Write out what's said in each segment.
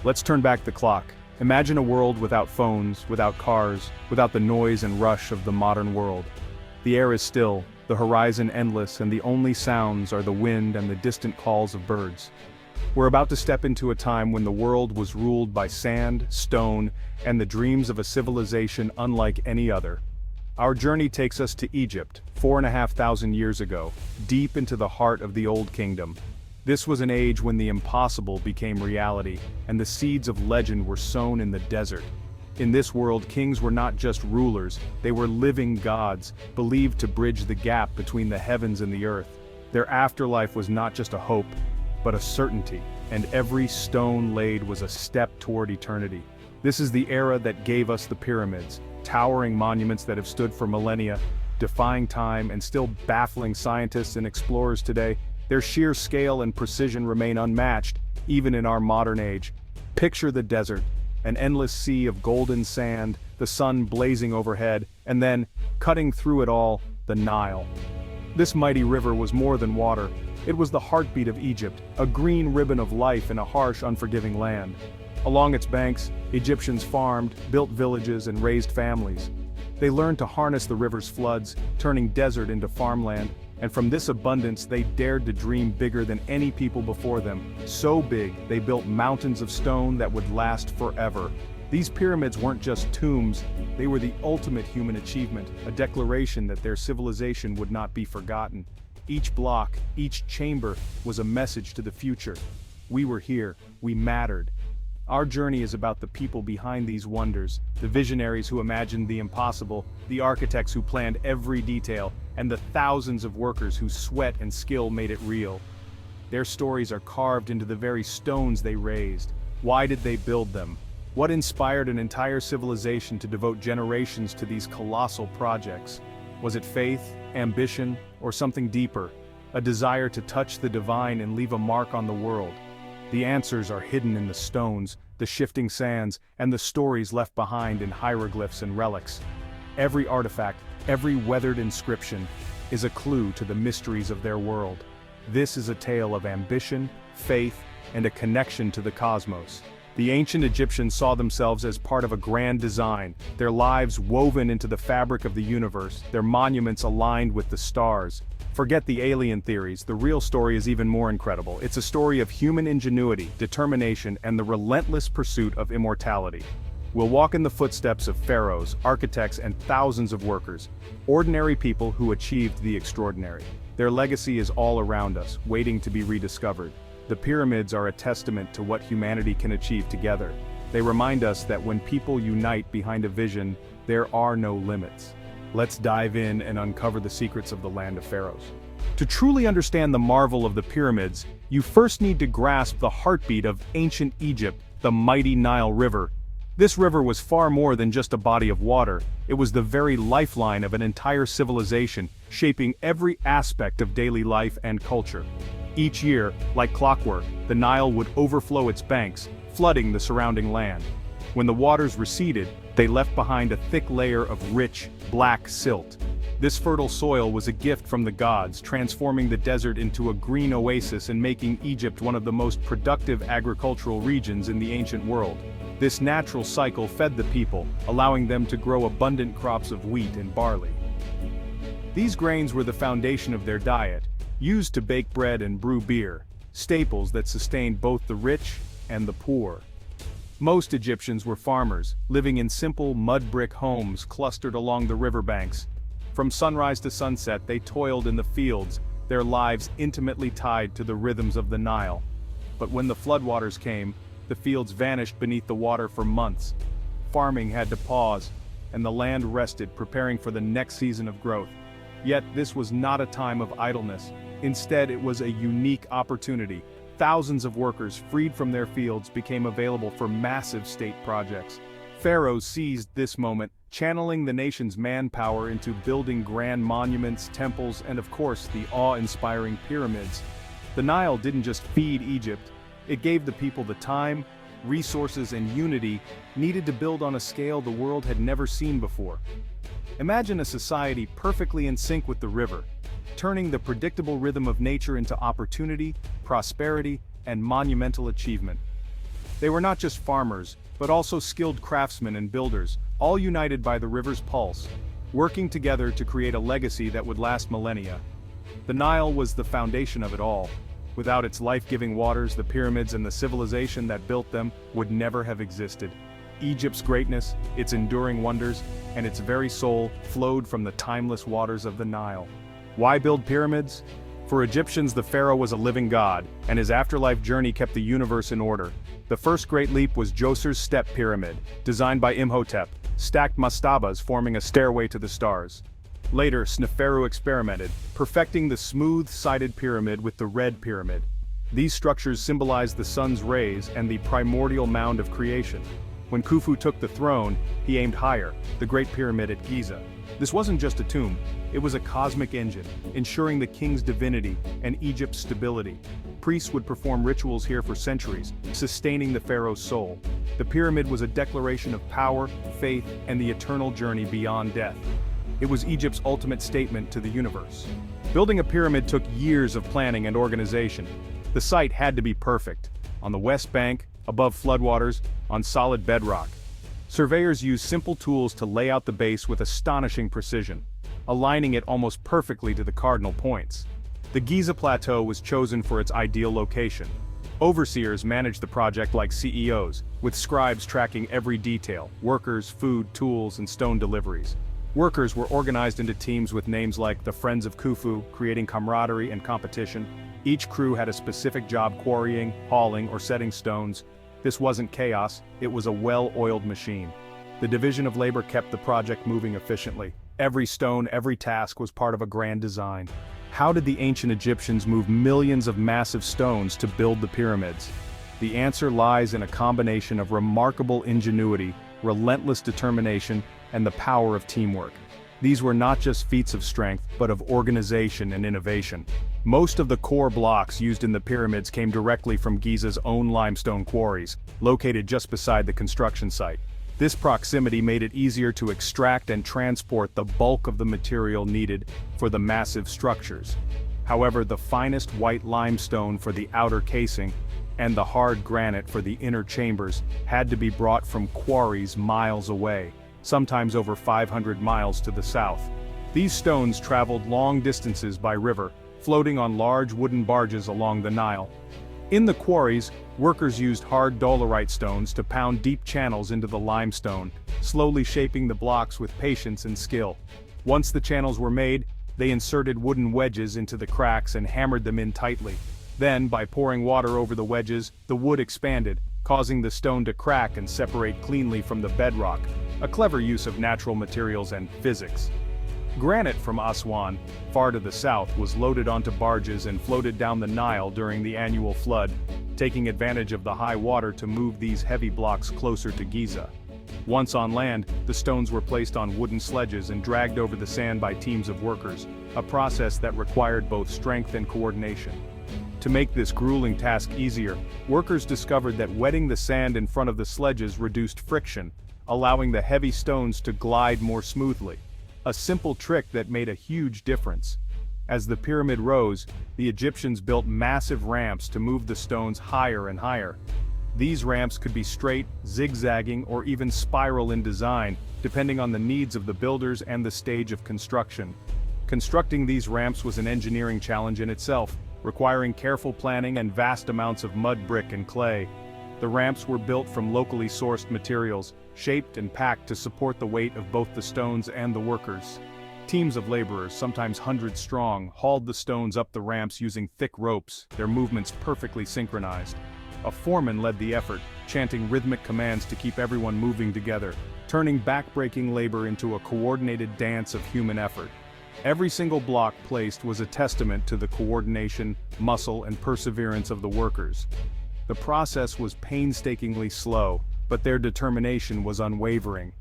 Let's turn back the clock. Imagine a world without phones, without cars, without the noise and rush of the modern world. The air is still, the horizon endless, and the only sounds are the wind and the distant calls of birds. We're about to step into a time when the world was ruled by sand, stone, and the dreams of a civilization unlike any other. Our journey takes us to Egypt, 4,500 years ago, deep into the heart of the Old Kingdom. This was an age when the impossible became reality, and the seeds of legend were sown in the desert. In this world, kings were not just rulers, they were living gods, believed to bridge the gap between the heavens and the earth. Their afterlife was not just a hope, but a certainty, and every stone laid was a step toward eternity. This is the era that gave us the pyramids, towering monuments that have stood for millennia, defying time and still baffling scientists and explorers today. Their sheer scale and precision remain unmatched, even in our modern age. Picture the desert, an endless sea of golden sand, the sun blazing overhead, and then, cutting through it all, the Nile. This mighty river was more than water. It was the heartbeat of Egypt, a green ribbon of life in a harsh, unforgiving land. Along its banks, Egyptians farmed, built villages, and raised families. They learned to harness the river's floods, turning desert into farmland, and from this abundance they dared to dream bigger than any people before them. So big, they built mountains of stone that would last forever. These pyramids weren't just tombs, they were the ultimate human achievement, a declaration that their civilization would not be forgotten. Each block, each chamber, was a message to the future. We were here, we mattered. Our journey is about the people behind these wonders, the visionaries who imagined the impossible, the architects who planned every detail, and the thousands of workers whose sweat and skill made it real. Their stories are carved into the very stones they raised. Why did they build them? What inspired an entire civilization to devote generations to these colossal projects? Was it faith, ambition, or something deeper? A desire to touch the divine and leave a mark on the world? The answers are hidden in the stones, the shifting sands, and the stories left behind in hieroglyphs and relics. Every artifact, every weathered inscription, is a clue to the mysteries of their world. This is a tale of ambition, faith, and a connection to the cosmos. The ancient Egyptians saw themselves as part of a grand design, their lives woven into the fabric of the universe, their monuments aligned with the stars. Forget the alien theories, the real story is even more incredible. It's a story of human ingenuity, determination, and the relentless pursuit of immortality. We'll walk in the footsteps of pharaohs, architects, and thousands of workers, ordinary people who achieved the extraordinary. Their legacy is all around us, waiting to be rediscovered. The pyramids are a testament to what humanity can achieve together. They remind us that when people unite behind a vision, there are no limits. Let's dive in and uncover the secrets of the land of pharaohs. To truly understand the marvel of the pyramids, you first need to grasp the heartbeat of ancient Egypt, the mighty Nile River. This river was far more than just a body of water. It was the very lifeline of an entire civilization, shaping every aspect of daily life and culture. Each year, like clockwork, the Nile would overflow its banks, flooding the surrounding land. When the waters receded, they left behind a thick layer of rich, black silt. This fertile soil was a gift from the gods, transforming the desert into a green oasis and making Egypt one of the most productive agricultural regions in the ancient world. This natural cycle fed the people, allowing them to grow abundant crops of wheat and barley. These grains were the foundation of their diet, used to bake bread and brew beer, staples that sustained both the rich and the poor. Most Egyptians were farmers, living in simple mud brick homes clustered along the riverbanks. From sunrise to sunset, they toiled in the fields, their lives intimately tied to the rhythms of the Nile. But when the floodwaters came, the fields vanished beneath the water for months. Farming had to pause, and the land rested, preparing for the next season of growth. Yet this was not a time of idleness. Instead, it was a unique opportunity. Thousands of workers, freed from their fields, became available for massive state projects. Pharaohs seized this moment, channeling the nation's manpower into building grand monuments, temples, and of course, the awe-inspiring pyramids. The Nile didn't just feed Egypt, it gave the people the time, resources, and unity needed to build on a scale the world had never seen before. Imagine a society perfectly in sync with the river, turning the predictable rhythm of nature into opportunity, prosperity, and monumental achievement. They were not just farmers, but also skilled craftsmen and builders, all united by the river's pulse, working together to create a legacy that would last millennia. The Nile was the foundation of it all. Without its life-giving waters, the pyramids and the civilization that built them would never have existed. Egypt's greatness, its enduring wonders, and its very soul flowed from the timeless waters of the Nile. Why build pyramids? For Egyptians, the pharaoh was a living god, and his afterlife journey kept the universe in order. The first great leap was Djoser's Step Pyramid, designed by Imhotep, stacked mastabas forming a stairway to the stars. Later, Sneferu experimented, perfecting the smooth-sided pyramid with the red pyramid. These structures symbolized the sun's rays and the primordial mound of creation. When Khufu took the throne, he aimed higher, the Great Pyramid at Giza. This wasn't just a tomb, it was a cosmic engine, ensuring the king's divinity and Egypt's stability. Priests would perform rituals here for centuries, sustaining the pharaoh's soul. The pyramid was a declaration of power, faith, and the eternal journey beyond death. It was Egypt's ultimate statement to the universe. Building a pyramid took years of planning and organization. The site had to be perfect. On the west bank, above floodwaters, on solid bedrock. Surveyors used simple tools to lay out the base with astonishing precision, aligning it almost perfectly to the cardinal points. The Giza Plateau was chosen for its ideal location. Overseers managed the project like CEOs, with scribes tracking every detail: workers, food, tools, and stone deliveries. Workers were organized into teams with names like the Friends of Khufu, creating camaraderie and competition. Each crew had a specific job: quarrying, hauling, or setting stones. This wasn't chaos, it was a well-oiled machine. The division of labor kept the project moving efficiently. Every stone, every task was part of a grand design. How did the ancient Egyptians move millions of massive stones to build the pyramids? The answer lies in a combination of remarkable ingenuity, relentless determination, and the power of teamwork. These were not just feats of strength, but of organization and innovation. Most of the core blocks used in the pyramids came directly from Giza's own limestone quarries, located just beside the construction site. This proximity made it easier to extract and transport the bulk of the material needed for the massive structures. However, the finest white limestone for the outer casing and the hard granite for the inner chambers had to be brought from quarries miles away, sometimes over 500 miles to the south. These stones traveled long distances by river, floating on large wooden barges along the Nile. In the quarries, workers used hard dolerite stones to pound deep channels into the limestone, slowly shaping the blocks with patience and skill. Once the channels were made, they inserted wooden wedges into the cracks and hammered them in tightly. Then, by pouring water over the wedges, the wood expanded, causing the stone to crack and separate cleanly from the bedrock, a clever use of natural materials and physics. Granite from Aswan, far to the south, was loaded onto barges and floated down the Nile during the annual flood, taking advantage of the high water to move these heavy blocks closer to Giza. Once on land, the stones were placed on wooden sledges and dragged over the sand by teams of workers, a process that required both strength and coordination. To make this grueling task easier, workers discovered that wetting the sand in front of the sledges reduced friction, allowing the heavy stones to glide more smoothly. A simple trick that made a huge difference. As the pyramid rose, the Egyptians built massive ramps to move the stones higher and higher. These ramps could be straight, zigzagging, or even spiral in design, depending on the needs of the builders and the stage of construction. Constructing these ramps was an engineering challenge in itself, requiring careful planning and vast amounts of mud, brick, and clay. The ramps were built from locally sourced materials, shaped and packed to support the weight of both the stones and the workers. Teams of laborers, sometimes hundreds strong, hauled the stones up the ramps using thick ropes, their movements perfectly synchronized. A foreman led the effort, chanting rhythmic commands to keep everyone moving together, turning back-breaking labor into a coordinated dance of human effort. Every single block placed was a testament to the coordination, muscle, and perseverance of the workers. The process was painstakingly slow, but their determination was unwavering.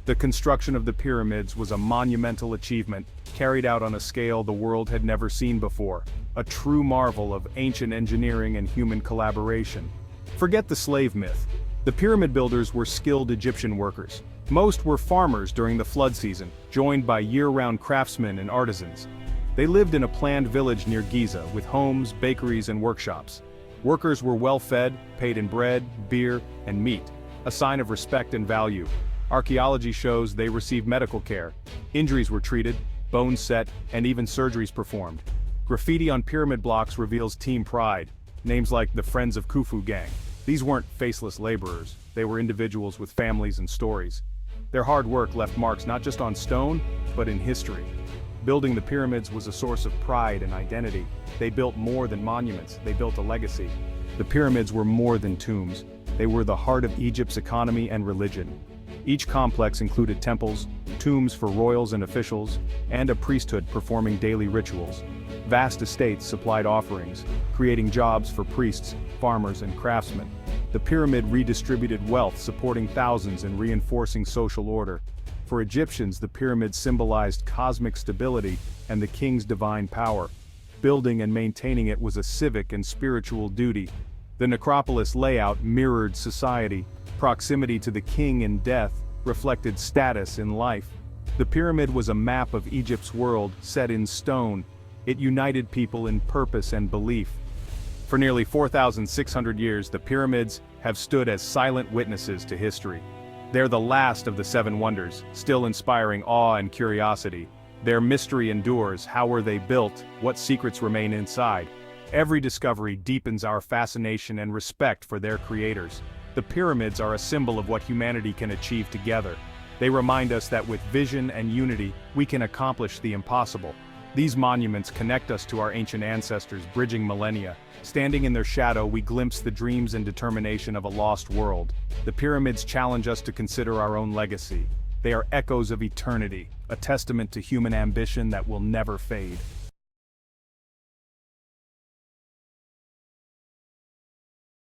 The construction of the pyramids was a monumental achievement, carried out on a scale the world had never seen before, a true marvel of ancient engineering and human collaboration. Forget the slave myth. The pyramid builders were skilled Egyptian workers. Most were farmers during the flood season, joined by year-round craftsmen and artisans. They lived in a planned village near Giza, with homes, bakeries, and workshops. Workers were well fed, paid in bread, beer, and meat, a sign of respect and value. Archaeology shows they received medical care. Injuries were treated, bones set, and even surgeries performed. Graffiti on pyramid blocks reveals team pride. Names like the Friends of Khufu gang. These weren't faceless laborers, they were individuals with families and stories. Their hard work left marks not just on stone, but in history. Building the pyramids was a source of pride and identity. They built more than monuments, they built a legacy. The pyramids were more than tombs. They were the heart of Egypt's economy and religion. Each complex included temples, tombs for royals and officials, and a priesthood performing daily rituals. Vast estates supplied offerings, creating jobs for priests, farmers, and craftsmen. The pyramid redistributed wealth, supporting thousands and reinforcing social order. For Egyptians, the pyramids symbolized cosmic stability and the king's divine power. Building and maintaining it was a civic and spiritual duty. The necropolis layout mirrored society. Proximity to the king in death reflected status in life. The pyramid was a map of Egypt's world, set in stone. It united people in purpose and belief. For nearly 4,600 years, the pyramids have stood as silent witnesses to history. They're the last of the seven wonders, still inspiring awe and curiosity. Their mystery endures. How were they built? What secrets remain inside? Every discovery deepens our fascination and respect for their creators. The pyramids are a symbol of what humanity can achieve together. They remind us that with vision and unity, we can accomplish the impossible. These monuments connect us to our ancient ancestors, bridging millennia. Standing in their shadow, we glimpse the dreams and determination of a lost world. The pyramids challenge us to consider our own legacy. They are echoes of eternity, a testament to human ambition that will never fade.